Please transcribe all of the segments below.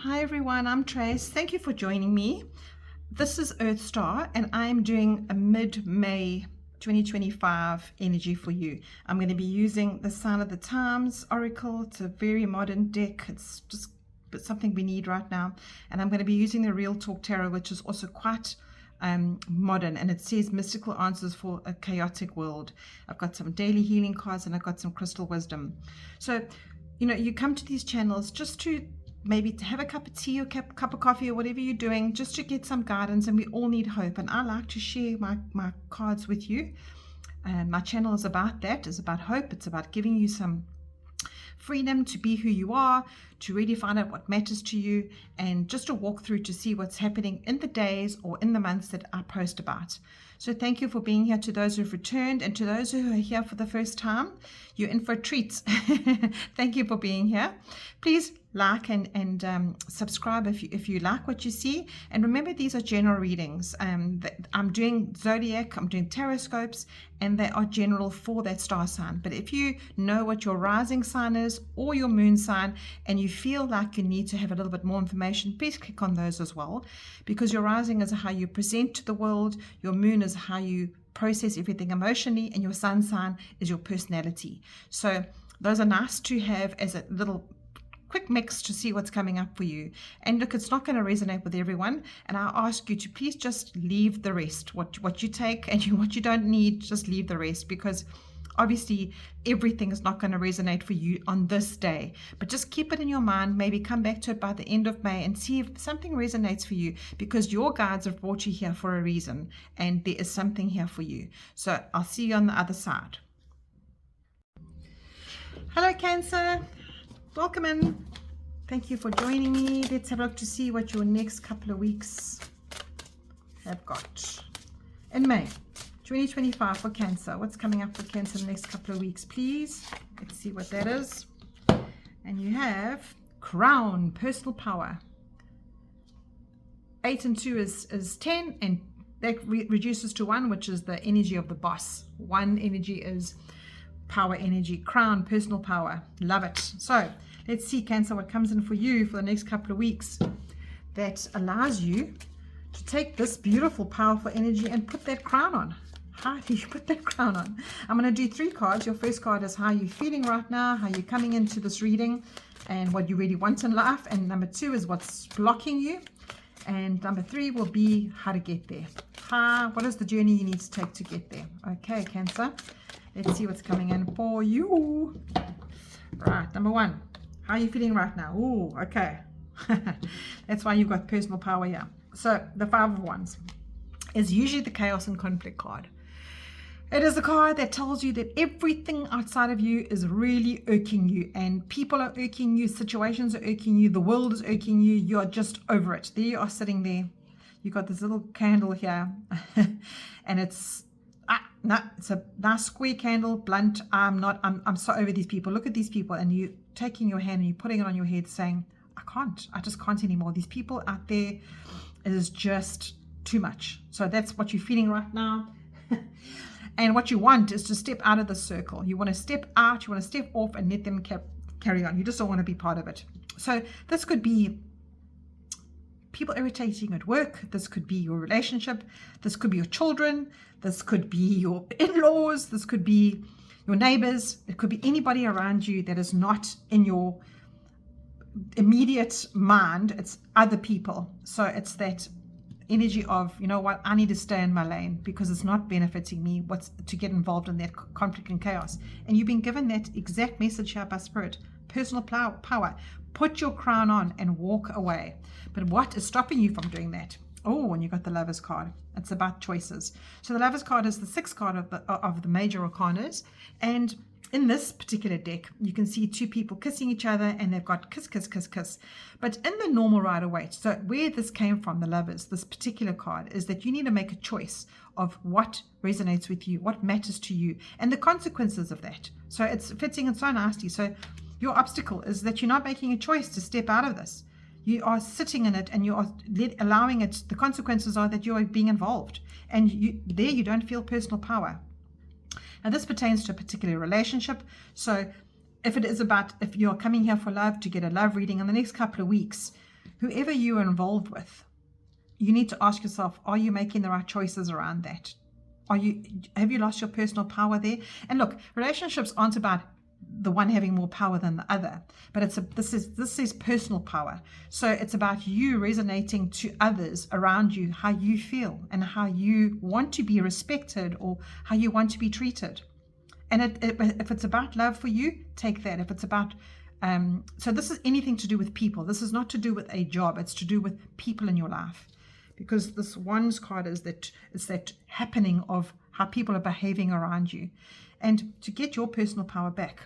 Hi everyone, I'm Trace. Thank you for joining me. This is Earth Star and I'm doing a mid-May 2025 energy for you. I'm going to be using the Sign of the Times Oracle. It's a very modern deck. It's just something we need right now. And I'm going to be using the Real Talk Tarot, which is also quite modern, and it says mystical answers for a chaotic world. I've got some daily healing cards and I've got some crystal wisdom. So, you come to these channels just to maybe to have a cup of tea or cup of coffee or whatever you're doing, just to get some guidance, and we all need hope. And I like to share my cards with you. My channel is about that. It's about hope. It's about giving you some freedom to be who you are, to really find out what matters to you, and just to walk through to see what's happening in the days or in the months that I post about. So thank you for being here. To those who've returned and to those who are here for the first time, you're in for a treat. Thank you for being here. Please like and subscribe if you like what you see. And remember, these are general readings. I'm doing zodiac, I'm doing taroscopes, and they are general for that star sign. But if you know what your rising sign is or your moon sign, and you feel like you need to have a little bit more information, please click on those as well, because your rising is how you present to the world, your moon is how you process everything emotionally, and your sun sign is your personality. So those are nice to have as a little quick mix to see what's coming up for you. And look, it's not going to resonate with everyone, and I ask you to please just leave the rest. What you take and what you don't need, just leave the rest, because obviously everything is not going to resonate for you on this day. But just keep it in your mind, maybe come back to it by the end of May and see if something resonates for you, because your guides have brought you here for a reason, and there is something here for you. So I'll see you on the other side. Hello Cancer, welcome in. Thank you for joining me. Let's have a look to see what your next couple of weeks have got. In May 2025 for Cancer, what's coming up for Cancer in the next couple of weeks, please? Let's see what that is. And you have Crown, personal power. 8 and 2 is 10, and that reduces to 1, which is the energy of the boss. 1 energy is power energy. Crown, personal power. Love it. So let's see, Cancer, what comes in for you for the next couple of weeks that allows you to take this beautiful, powerful energy and put that crown on. How do you put that crown on? I'm going to do 3 cards. Your first card is how you're feeling right now, how you're coming into this reading, and what you really want in life. And number 2 is what's blocking you. And number 3 will be how to get there. What is the journey you need to take to get there? Okay, Cancer. Let's see what's coming in for you. Right, number 1. How are you feeling right now? Ooh, okay. That's why you've got personal power here. So the 5 of Wands is usually the chaos and conflict card. It is the card that tells you that everything outside of you is really irking you, and people are irking you, situations are irking you, the world is irking you. You are just over it. There you are sitting there. You got this little candle here, and it's a nice square candle, blunt. I'm so over these people. Look at these people, and you taking your hand and you putting it on your head, saying, I just can't anymore. These people out there is just too much. So that's what you're feeling right now. And what you want is to step out of the circle. You want to step out, you want to step off and let them carry on. You just don't want to be part of it. So this could be people irritating at work. This could be your relationship. This could be your children. This could be your in-laws. This could be your neighbors. It could be anybody around you that is not in your immediate mind. It's other people. So it's that energy of, you know what, I need to stay in my lane because it's not benefiting me what's to get involved in that conflict and chaos. And you've been given that exact message here by Spirit. Personal power. Put your crown on and walk away. But what is stopping you from doing that? Oh, and you got the Lovers card. It's about choices. So the Lovers card is the 6th card of the major arcanas, and in this particular deck, you can see 2 people kissing each other, and they've got kiss, kiss, kiss, kiss. But in the normal Rider-Waite, so where this came from, the Lovers, this particular card, is that you need to make a choice of what resonates with you, what matters to you, and the consequences of that. So it's fitting and so nasty. So your obstacle is that you're not making a choice to step out of this. You are sitting in it and you are allowing it. The consequences are that you are being involved, and you don't feel personal power. Now this pertains to a particular relationship. So if you're coming here for love, to get a love reading in the next couple of weeks, whoever you are involved with, you need to ask yourself, are you making the right choices around that? Have you lost your personal power there? And look, relationships aren't about the one having more power than the other, but this is personal power. So it's about you resonating to others around you, how you feel and how you want to be respected or how you want to be treated. And if it's about love for you, take that. If it's about so this is anything to do with people. This is not to do with a job. It's to do with people in your life. Because this Wands card is that happening of how people are behaving around you. And to get your personal power back,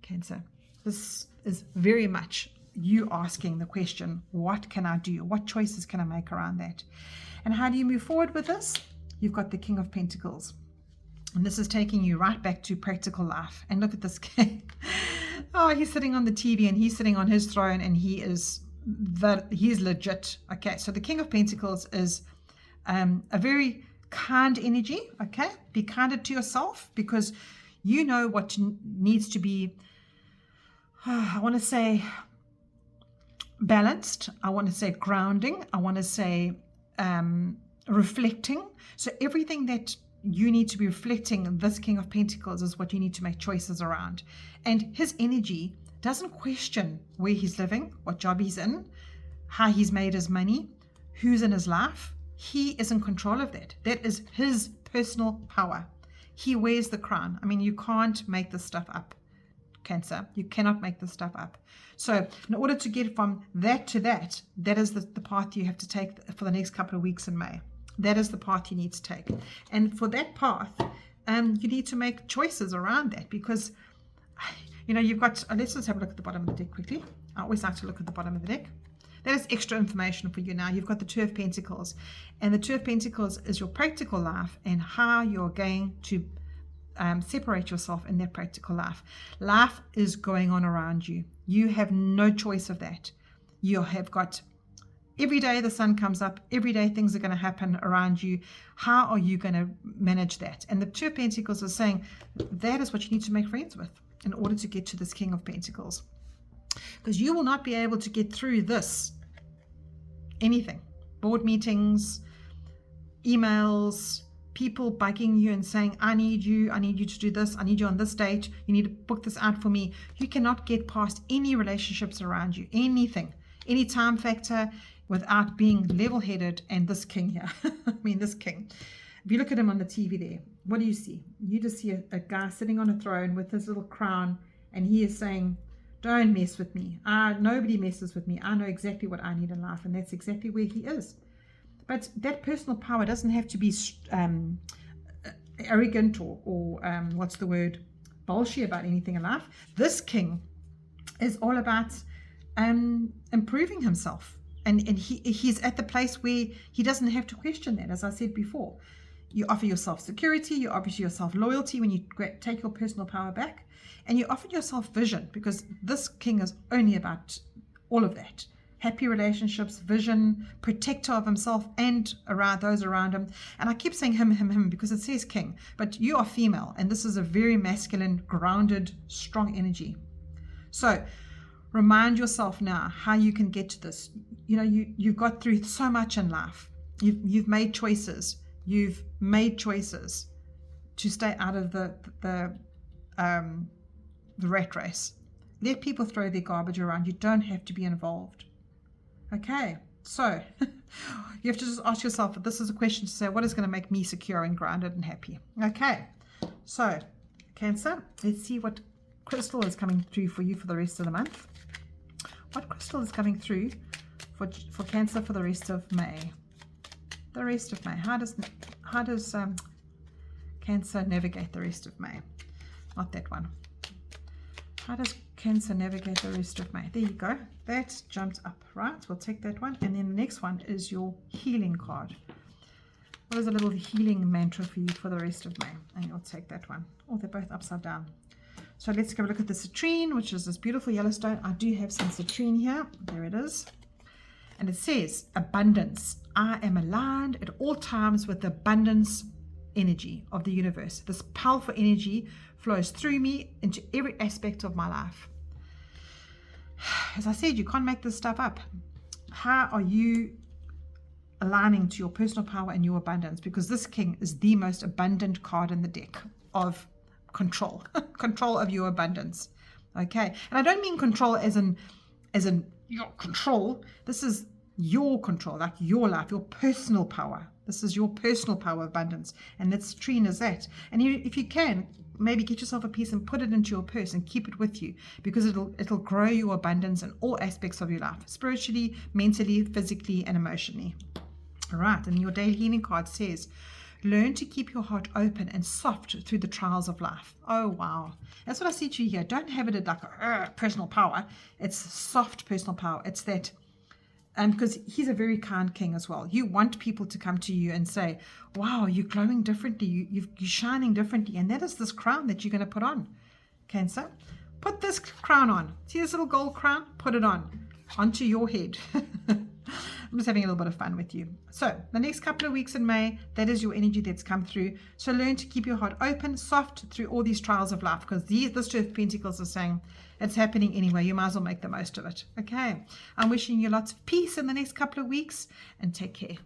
Cancer, this is very much you asking the question, what can I do? What choices can I make around that? And how do you move forward with this? You've got the King of Pentacles. And this is taking you right back to practical life. And look at this king. Oh, he's sitting on the TV and he's sitting on his throne and he's legit. Okay, so the King of Pentacles is a very kind energy. Okay, be kinder to yourself because you know what needs to be, I want to say balanced. I want to say grounding. I want to say reflecting. So everything that you need to be reflecting, this King of Pentacles is what you need to make choices around. And his energy doesn't question where he's living, what job he's in, how he's made his money, who's in his life. He is in control of that. That is his personal power. He wears the crown. I mean, you can't make this stuff up, Cancer. You cannot make this stuff up. So in order to get from that to that is the path you have to take for the next couple of weeks in May. That is the path you need to take. And for that path, you need to make choices around that because, you know, you've got, let's just have a look at the bottom of the deck quickly. I always like to look at the bottom of the deck. That is extra information for you now. You've got the Two of Pentacles. And the Two of Pentacles is your practical life and how you're going to separate yourself in that practical life. Life is going on around you. You have no choice of that. You have got, every day the sun comes up, every day things are going to happen around you. How are you going to manage that? And the Two of Pentacles is saying that is what you need to make friends with in order to get to this King of Pentacles. Because you will not be able to get through this, anything, board meetings, emails, people bugging you and saying, I need you to do this, I need you on this date, you need to book this out for me. You cannot get past any relationships around you, anything, any time factor without being level-headed. And this king here, I mean this king, if you look at him on the TV there, what do you see? You just see a guy sitting on a throne with his little crown and he is saying, don't mess with me. Nobody messes with me. I know exactly what I need in life, and that's exactly where he is. But that personal power doesn't have to be arrogant or what's the word, bullshit about anything in life. This king is all about improving himself, and he's at the place where he doesn't have to question that. As I said before, you offer yourself security, you offer yourself loyalty when you take your personal power back. And you offer yourself vision, because this king is only about all of that. Happy relationships, vision, protector of himself and around those around him. And I keep saying him, because it says king. But you are female, and this is a very masculine, grounded, strong energy. So remind yourself now how you can get to this. You know, you've got through so much in life. You've made choices. You've made choices to stay out of the rat race. Let people throw their garbage around. You don't have to be involved. Okay, so you have to just ask yourself, this is a question to say, what is going to make me secure and grounded and happy? Okay, so Cancer, let's see what crystal is coming through for you for the rest of the month. What crystal is coming through for Cancer for the rest of May? The rest of May. How does Cancer navigate the rest of May? Not that one. How does Cancer navigate the rest of May? There you go. That jumped up, right? We'll take that one. And then the next one is your healing card. What is a little healing mantra for you for the rest of May? And you'll take that one. Oh, they're both upside down. So let's go look at the citrine, which is this beautiful yellow stone. I do have some citrine here. There it is. And it says, abundance. I am aligned at all times with the abundance energy of the universe. This powerful energy flows through me into every aspect of my life. As I said, you can't make this stuff up. how are you aligning to your personal power and your abundance? Because this king is the most abundant card in the deck of control, control of your abundance. Okay. And I don't mean control as in your control. This is your control, like your life, your personal power. This is your personal power abundance. And that's Trine is that. And if you can, maybe get yourself a piece and put it into your purse and keep it with you, because it'll grow your abundance in all aspects of your life, spiritually, mentally, physically, and emotionally. All right. And your daily healing card says, learn to keep your heart open and soft through the trials of life. Oh, wow. That's what I see to you here. Don't have it at like a personal power. It's soft personal power. It's that, because he's a very kind king as well. You want people to come to you and say, wow, you're glowing differently. You're shining differently. And that is this crown that you're going to put on. Cancer, put this crown on. See this little gold crown? Put it on, onto your head. I'm just having a little bit of fun with you. So the next couple of weeks in May, that is your energy that's come through. So learn to keep your heart open, soft through all these trials of life, because this Two of Pentacles is saying it's happening anyway. You might as well make the most of it. Okay. I'm wishing you lots of peace in the next couple of weeks, and take care.